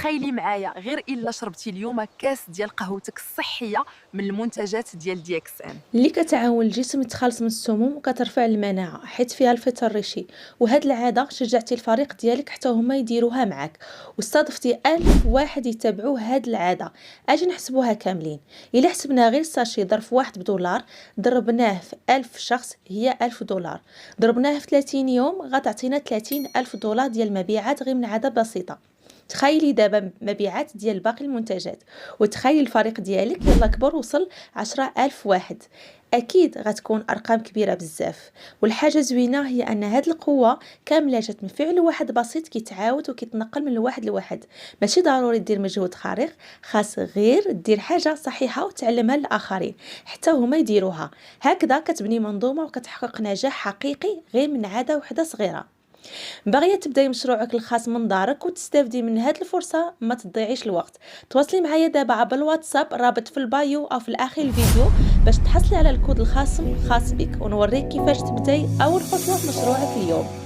تخيلي معايا غير الا شربتي اليوم كاس ديال قهوتك الصحيه من المنتجات ديال دي اكس ان. اللي كتعاون الجسم يتخلص من السموم وكترفع المناعة حيت فيها الفيتامين ريشي. وهاد العادة شجعتي الفريق ديالك حتى هما يديروها معاك، واستضفتي 1000 واحد يتبعوا هاد العادة. اجي نحسبوها كاملين. الا حسبنا غير الساشي ظرف واحد بدولار، ضربناه في 1000 شخص هي 1000 دولار، ضربناه في 30 يوم غتعطينا 30 ألف دولار ديال المبيعات غير من عادة بسيطة. تخيلي دابا مبيعات ديال باقي المنتجات، وتخيلي الفريق ديالك يلا كبر وصل 10 ألف واحد. أكيد غتكون أرقام كبيرة بزاف. والحاجة زوينة هي أن هاد القوة كاملة جات من فعل واحد بسيط كيتعاود وكيتنقل من الواحد لواحد. ماشي ضروري دير مجهود خارق، خاص غير دير حاجة صحيحة وتعلمها للآخرين حتى هما يديروها. هكذا كتبني منظومة وكتحقق نجاح حقيقي غير من عادة وحدة صغيرة. باغيه تبداي مشروعك الخاص من دارك وتستافدي من هاد الفرصه، ما تضيعيش الوقت. تواصلي معايا دابا عبر الواتساب، رابط في البايو او في الاخر الفيديو، باش تحصلي على الكود الخاص بك ونوريك كيفاش تبداي اول خطوه في مشروعك اليوم.